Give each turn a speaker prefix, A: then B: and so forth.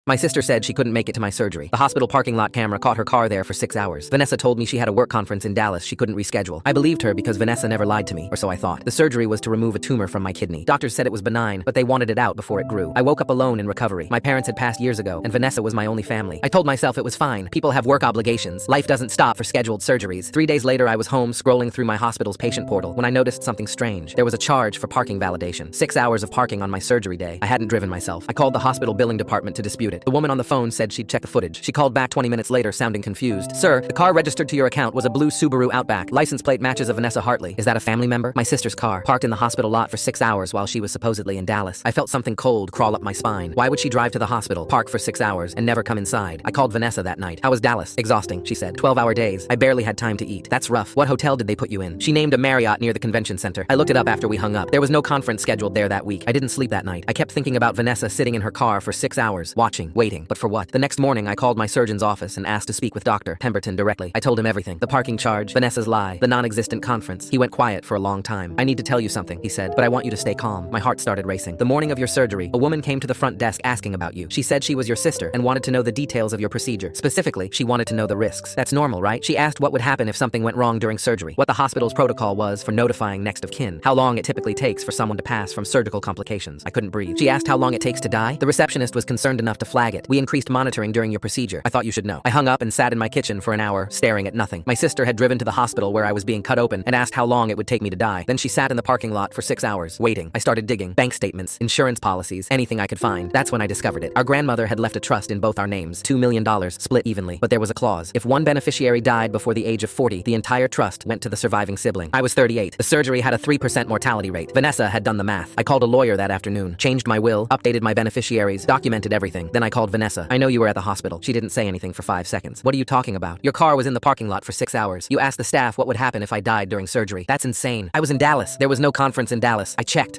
A: My sister said she couldn't make it to my surgery. The hospital parking lot camera caught her car there for 6 hours. Vanessa told me she had a work conference in Dallas she couldn't reschedule. I believed her because Vanessa never lied to me, or so I thought. The surgery was to remove a tumor from my kidney. Doctors said it was benign, but they wanted it out before it grew. I woke up alone in recovery. My parents had passed years ago, and Vanessa was my only family. I told myself it was fine. People have work obligations. Life doesn't stop for scheduled surgeries. 3 days later, I was home scrolling through my hospital's patient portal when I noticed something strange. There was a charge for parking validation. 6 hours of parking on my surgery day. I hadn't driven myself. I called the hospital billing department to dispute it. The woman on the phone said she'd check the footage. She called back 20 minutes later, sounding confused. Sir, the car registered to your account was a blue Subaru Outback. License plate matches a Vanessa Hartley. Is that a family member? My sister's car, parked in the hospital lot for 6 hours while she was supposedly in Dallas. I felt something cold crawl up my spine. Why would she drive to the hospital, park for 6 hours, and never come inside? I called Vanessa that night. How was Dallas? Exhausting, she said. 12-hour days. I barely had time to eat. That's rough. What hotel did they put you in? She named a Marriott near the convention center. I looked it up after we hung up. There was no conference scheduled there that week. I didn't sleep that night. I kept thinking about Vanessa sitting in her car for 6 hours, watching, waiting. But for what? The next morning, I called my surgeon's office and asked to speak with Dr. Pemberton directly. I told him everything. The parking charge, Vanessa's lie, the non-existent conference. He went quiet for a long time. I need to tell you something, he said, but I want you to stay calm. My heart started racing. The morning of your surgery, a woman came to the front desk asking about you. She said she was your sister and wanted to know the details of your procedure. Specifically, she wanted to know the risks. That's normal, right? She asked what would happen if something went wrong during surgery, what the hospital's protocol was for notifying next of kin, how long it typically takes for someone to pass from surgical complications. I couldn't breathe. She asked how long it takes to die. The receptionist was concerned enough to flag it. We increased monitoring during your procedure. I thought you should know. I hung up and sat in my kitchen for an hour, staring at nothing. My sister had driven to the hospital where I was being cut open and asked how long it would take me to die. Then she sat in the parking lot for 6 hours, waiting. I started digging. Bank statements, insurance policies, anything I could find. That's when I discovered it. Our grandmother had left a trust in both our names, $2 million, split evenly. But there was a clause. If one beneficiary died before the age of 40, the entire trust went to the surviving sibling. I was 38. The surgery had a 3% mortality rate. Vanessa had done the math. I called a lawyer that afternoon, changed my will, updated my beneficiaries, documented everything. Then I called Vanessa. I know you were at the hospital. She didn't say anything for 5 seconds. What are you talking about? Your car was in the parking lot for 6 hours. You asked the staff what would happen if I died during surgery. That's insane. I was in Dallas. There was no conference in Dallas. I checked.